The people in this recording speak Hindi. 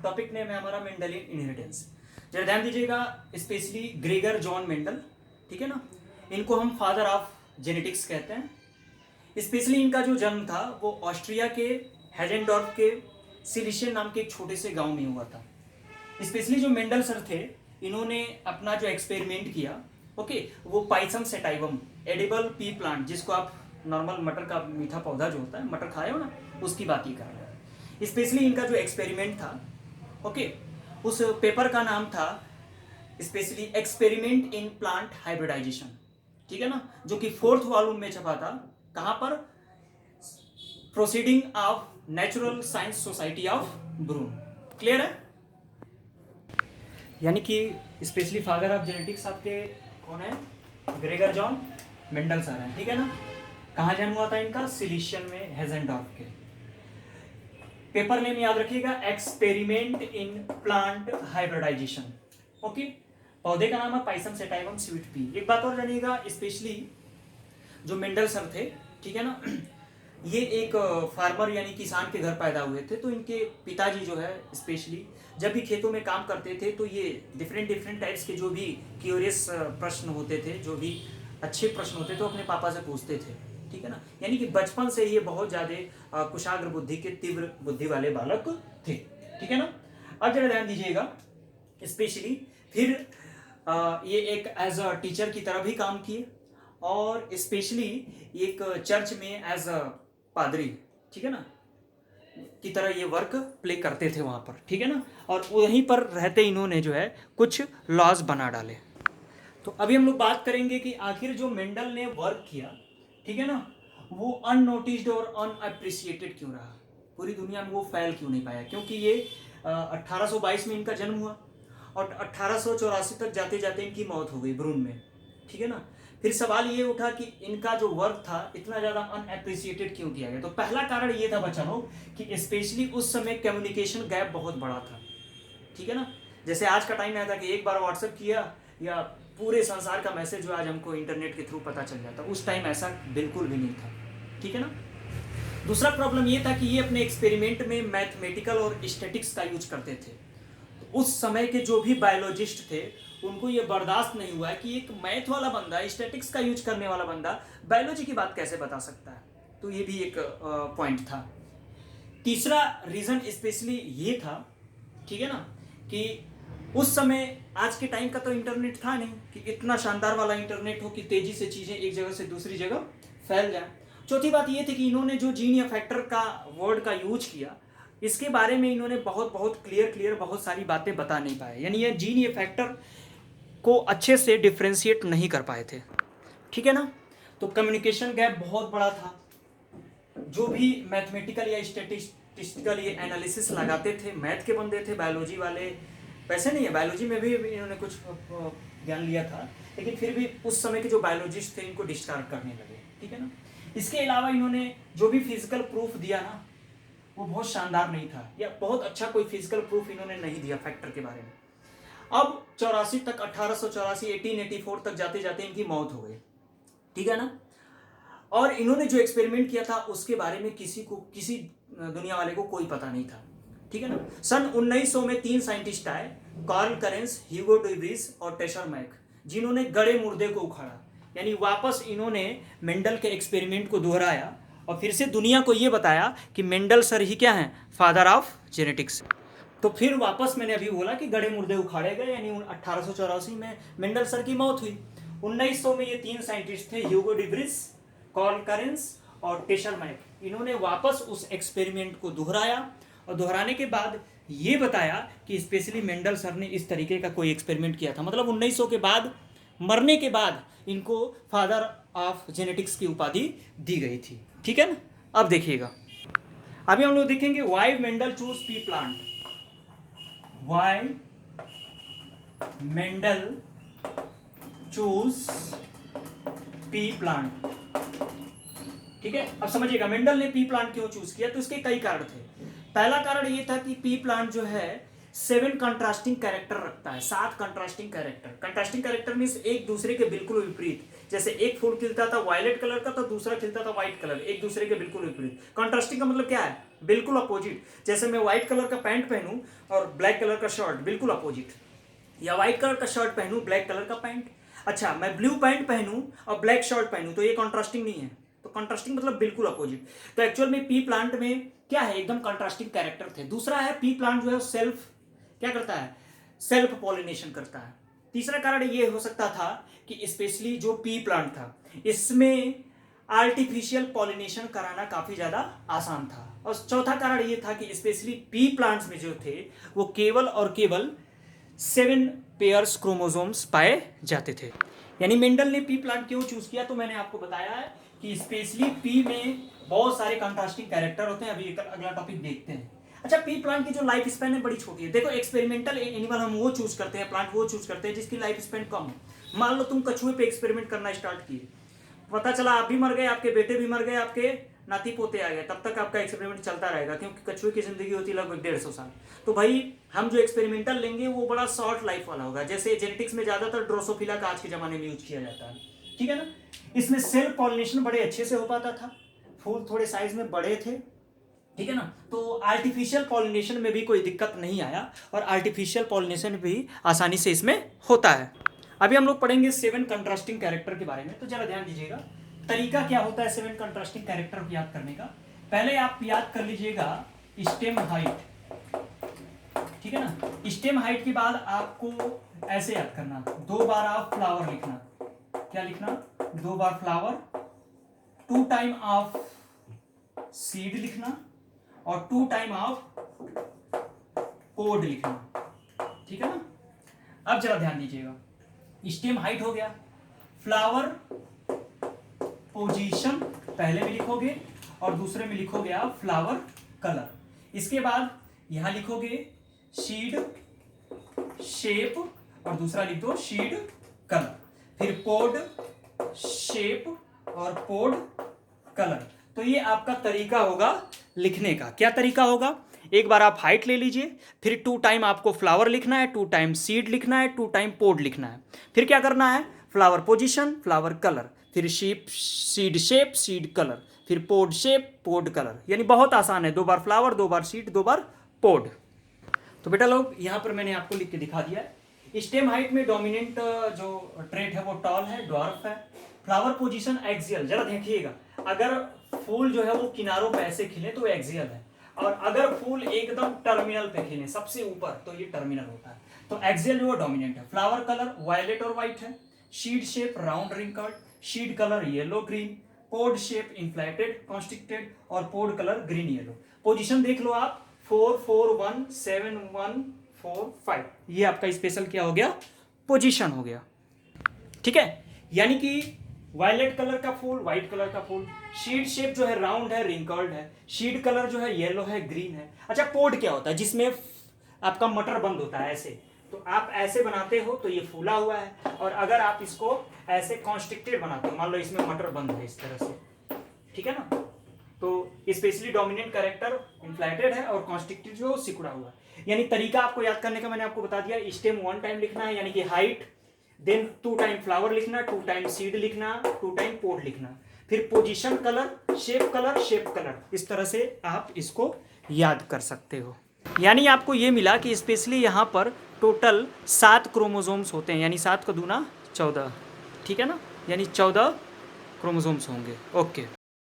टॉपिक नेम है हमारा मेंडलियन इनहेरिटेंस। जरा ध्यान दीजिएगा, स्पेशली ग्रेगर जॉन मेंडल, ठीक है ना, इनको हम फादर ऑफ जेनेटिक्स कहते हैं। स्पेशली इनका जो जन्म था वो ऑस्ट्रिया के हेजेंडॉर्फ के सिलिशियन नाम के एक छोटे से गांव में हुआ था। स्पेशली जो मेंडल सर थे, इन्होंने अपना जो एक्सपेरिमेंट किया, ओके, वो Pisum sativum edible P plant, जिसको आप नॉर्मल मटर का मीठा पौधा जो होता है, मटर खाए हो ना, उसकी बात ही कर रहे हैं। स्पेशली इनका जो एक्सपेरिमेंट था, ओके, उस पेपर का नाम था specially experiment in plant hybridization, ठीक है ना, जो कि 4th वॉल्यूम में छपा था। कहां पर? Proceeding of natural science society of Brunn. Clear है? यानी कि स्पेशली फादर ऑफ जेनेटिक्स आपके कौन है? ग्रेगर जॉन मेंडल सर हैं, ठीक है ना। कहाँ जन्म हुआ था इनका? सिलिशियन में, हेजेंडॉर्फ के। पेपर नेम याद रखिएगा, experiment in plant hybridization, okay. पौधे का नाम है पाइसम सेटाइवम स्वीट पी। एक बात और जानिएगा, स्पेशली जो मेंडल सर थे, ठीक है ना, ये एक फार्मर यानी किसान के घर पैदा हुए थे। तो इनके पिताजी जो है स्पेशली जब भी खेतों में काम करते थे तो ये डिफरेंट टाइप्स के जो भी क्यूरियस प्रश्न होते थे, जो भी अच्छे प्रश्न होते थे, तो अपने पापा से पूछते थे, ठीक है ना। यानी कि बचपन से ये बहुत ज़्यादा कुशाग्र बुद्धि के, तीव्र बुद्धि वाले बालक थे, ठीक है ना। अब जरा ध्यान दीजिएगा, स्पेशली फिर ये एक एज अ टीचर की तरह भी काम किए, और स्पेशली एक चर्च में एज अ पादरी, ठीक है ना, की तरह ये वर्क प्ले करते थे वहाँ पर, ठीक है ना। और वहीं पर रहते इन्होंने जो है कुछ लॉज बना डाले। तो अभी हम लोग बात करेंगे कि आखिर जो मेंडल ने वर्क किया, ठीक है ना, वो अननोटिस्ड और अनअप्रिशिएटेड क्यों रहा, पूरी दुनिया में वो फैल क्यों नहीं पाया? क्योंकि ये 1822 में इनका जन्म हुआ और 1884 तक जाते जाते इनकी मौत हो गई ब्रून में, ठीक है ना। फिर सवाल ये उठा कि इनका जो वर्क था इतना ज़्यादा अनअप्रिशिएटेड क्यों किया गया? तो पहला कारण ये था बच्चा लोग कि स्पेशली उस समय कम्युनिकेशन गैप बहुत बड़ा था, ठीक है ना। जैसे आज का टाइम आया था कि एक बार व्हाट्सएप किया या पूरे संसार का मैसेज जो आज हमको इंटरनेट के थ्रू पता चल जाता, उस टाइम ऐसा बिल्कुल भी नहीं था, ठीक है ना। दूसरा प्रॉब्लम ये था कि ये अपने एक्सपेरिमेंट में मैथमेटिकल और स्टैटिक्स का यूज करते थे। तो उस समय के जो भी बायोलॉजिस्ट थे उनको ये बर्दाश्त नहीं हुआ कि एक मैथ वाला बंदा, स्टैटिक्स का यूज करने वाला बंदा बायोलॉजी की बात कैसे बता सकता है। तो ये भी एक पॉइंट था। तीसरा रीजन स्पेशली ये था, ठीक है ना, कि उस समय आज के टाइम का तो इंटरनेट था नहीं कि इतना शानदार वाला इंटरनेट हो कि तेजी से चीजें एक जगह से दूसरी जगह फैल जाए। चौथी बात ये थी कि इन्होंने जो जीन या फैक्टर का वर्ड का यूज किया, इसके बारे में इन्होंने बहुत क्लियर बहुत सारी बातें बता नहीं पाए, यानी ये जीन या फैक्टर को अच्छे से डिफ्रेंशिएट नहीं कर पाए थे, ठीक है ना। तो कम्युनिकेशन गैप बहुत बड़ा था। जो भी मैथमेटिकल या स्टैटिस्टिकल ये एनालिसिस लगाते थे, मैथ के बंदे थे, बायोलॉजी वाले वैसे नहीं है, बायोलॉजी में भी इन्होंने कुछ ज्ञान लिया था, लेकिन फिर भी उस समय के जो बायोलॉजिस्ट थे इनको डिस्कार्ड करने लगे, ठीक है ना। इसके अलावा इन्होंने जो भी फिजिकल प्रूफ दिया ना, वो बहुत शानदार नहीं था, या बहुत अच्छा कोई फिजिकल प्रूफ इन्होंने नहीं दिया फैक्टर के बारे में। अब 84 तक, 1884 1884 तक जाते जाते इनकी मौत हो गई, ठीक है ना। और इन्होंने जो एक्सपेरिमेंट किया था उसके बारे में किसी दुनिया वाले को कोई पता नहीं था, ठीक है ना। सन 1900 में 3 साइंटिस्ट आए, कार्ल करेंस, ह्यूगो डुब्रिज और टेशर मैक, जिन्होंने गड़े मुर्दे को उखाड़ा, यानी वापस इन्होंने मेंडल के एक्सपेरिमेंट को दोहराया और फिर से दुनिया को यह बताया कि मेंडल सर ही क्या हैं? Father of genetics. तो फिर वापस मैंने अभी बोला कि गड़े मुर्दे उखाड़े गए, यानी 1884 में मेंडल सर की मौत हुई। 1900 में ये 3 साइंटिस्ट थे, ह्यूगो डुब्रिज, कार्ल करेंस और टेशर मैक, इन्होंने वापस उस एक्सपेरिमेंट को दोहराया और दोहराने के बाद ये बताया कि स्पेशली मेंडल सर ने इस तरीके का कोई एक्सपेरिमेंट किया था। मतलब 1900 के बाद, मरने के बाद, इनको फादर ऑफ जेनेटिक्स की उपाधि दी गई थी, ठीक है ना। अब देखिएगा, अभी हम लोग देखेंगे why Mendel choose P plant, why Mendel choose P plant, ठीक है। अब समझिएगा मेंडल ने पी प्लांट क्यों चूज किया, तो इसके कई कारण थे। पहला कारण ये था कि पी प्लांट जो है 7 कंट्रास्टिंग कैरेक्टर रखता है, 7 contrasting character. Contrasting character means एक दूसरे के बिल्कुल विपरीत। जैसे एक फूल खिलता था वायलेट कलर का तो दूसरा खिलता था व्हाइट कलर, एक दूसरे के बिल्कुल विपरीत। कंट्रास्टिंग का मतलब क्या है? बिल्कुल अपोजिट। जैसे मैं व्हाइट कलर का पैंट पहनूं और ब्लैक कलर का शर्ट, बिल्कुल अपोजिट। या व्हाइट कलर का शर्ट पहनूं, ब्लैक कलर का पैंट। अच्छा, मैं ब्लू पैंट पहनूं और ब्लैक शर्ट पहनूं, तो ये कॉन्ट्रास्टिंग नहीं है। तो कॉन्ट्रास्टिंग मतलब बिल्कुल अपोजिट। तो एक्चुअल में पी प्लांट में क्या है, एकदम कॉन्ट्रास्टिंग कैरेक्टर थे। दूसरा है पी प्लांट जो है सेल्फ क्या करता है, सेल्फ पॉलिनेशन करता है। तीसरा कारण ये हो सकता था कि स्पेशली जो पी प्लांट था इसमें आर्टिफिशियल पॉलिनेशन कराना काफी ज्यादा आसान था। और चौथा कारण ये था कि स्पेशली पी प्लांट्स में जो थे वो केवल और केवल 7 पेयर्स क्रोमोसोम्स पाए जाते थे। यानी मेंडल ने पी प्लांट क्यों चूज किया, तो मैंने आपको बताया है कि स्पेशली पी में बहुत सारे कंट्रास्टिंग कैरेक्टर होते हैं। अभी अगला टॉपिक देखते हैं। अच्छा, पी प्लांट की जो लाइफ स्पैन है बड़ी छोटी है। देखो, एक्सपेरिमेंटल एनिमल हम वो चूज करते हैं, प्लांट वो चूज करते हैं जिसकी लाइफ स्पैन कम हो। मान लो तुम कछुए पे एक्सपेरिमेंट करना स्टार्ट किए, पता चला आप भी मर गए, आपके बेटे भी मर गए, आपके नाती पोते आ गए, तब तक आपका एक्सपेरिमेंट चलता रहेगा, क्योंकि कछुए की जिंदगी होती है लगभग 150 साल। तो भाई हम जो एक्सपेरिमेंटल लेंगे वो बड़ा शॉर्ट लाइफ वाला होगा। जैसे जेनेटिक्स में ज्यादातर ड्रोसोफिला का आज के जमाने में यूज किया जाता है, ठीक है ना। इसमें सेल्फ पॉलिनेशन बड़े अच्छे से हो पाता था, फूल थोड़े साइज में बड़े थे, ठीक है ना। तो आर्टिफिशियल पॉलिनेशन में भी कोई दिक्कत नहीं आया, और आर्टिफिशियल पॉलिनेशन भी आसानी से इसमें होता है। अभी हम लोग पढ़ेंगे 7 कंट्रास्टिंग कैरेक्टर के बारे में। तो जरा ध्यान दीजिएगा, तरीका क्या होता है 7 कंट्रास्टिंग कैरेक्टर को याद करने का। पहले आप याद कर लीजिएगा स्टेम हाइट, ठीक है ना। स्टेम हाइट के बाद आपको ऐसे याद करना, 2 बार आप फ्लावर लिखना। क्या लिखना, 2 बार फ्लावर, 2 टाइम ऑफ सीड लिखना, और 2 टाइम ऑफ पोड लिखना, ठीक है ना। अब जरा ध्यान दीजिएगा, स्टेम हाइट हो गया, फ्लावर पोजीशन पहले में लिखोगे और दूसरे में लिखोगे आप फ्लावर कलर। इसके बाद यहां लिखोगे सीड शेप और दूसरा लिख दो सीड कलर, फिर पोड शेप और पोड कलर। तो ये आपका तरीका होगा लिखने का। क्या तरीका होगा, एक बार आप हाइट ले लीजिए, फिर 2 टाइम आपको फ्लावर लिखना है, 2 टाइम सीड लिखना है, 2 टाइम पोड लिखना है, फिर क्या करना है, फ्लावर पोजीशन फ्लावर कलर, फिर shape seed shape seed colour, फिर पोड शेप पोड कलर। यानी बहुत आसान है, 2 बार फ्लावर, 2 बार सीड, 2 बार पोड। तो बेटा लोग यहां पर मैंने आपको लिख के दिखा दिया है। स्टेम हाइट में डोमिनेंट जो ट्रेट है वो टॉल है, ड्वार्फ है। फ्लावर पोजीशन एक्सियल, जरा देखिएगा, अगर फूल जो है वो किनारों पे ऐसे खिले तो एक्सियल है, और अगर फूल एकदम टर्मिनल पे खिले सबसे ऊपर तो ये टर्मिनल होता है। तो एक्सियल जो है डोमिनेंट है। फ्लावर कलर वायलेट और व्हाइट है, seed shape round wrinkled, seed colour yellow green, pod shape inflated constricted, और pod colour green yellow. Position देख लो आप, 4 4 1 7 1 4 5, ये आपका स्पेशल क्या हो गया, पोजीशन हो गया, ठीक है। यानी कि वायलेट कलर का फूल, व्हाइट कलर का फूल, शीड शेप जो है राउंड है रिंकल्ड है, शीड कलर जो है येलो है ग्रीन है। अच्छा, पोड क्या होता है, जिसमें आपका मटर बंद होता है ऐसे, तो आप ऐसे बनाते हो तो ये फूला हुआ है, और अगर आप इसको ऐसे कॉन्स्ट्रिक्टेड बनाते हो, मान लो इसमें मटर बंद है इस तरह से, ठीक है ना, तो स्पेशली डोमिनेंट कैरेक्टर इन्फ्लेटेड है और कॉन्स्ट्रिक्टेड जो सिकुड़ा हुआ है। यानी तरीका आपको याद करने का मैंने आपको बता दिया, स्टेम 1 टाइम लिखना है यानी कि हाइट, देन 2 टाइम फ्लावर लिखना, 2 टाइम सीड लिखना, 2 टाइम पोड लिखना, फिर पोजीशन कलर शेप कलर, इस तरह से आप इसको याद कर सकते हो। यानी आपको ये मिला कि स्पेशली यहाँ पर टोटल 7 क्रोमोसोम्स होते हैं, यानी 7 का दूना 14, ठीक है ना, यानी 14 क्रोमोसोम्स होंगे। ओके।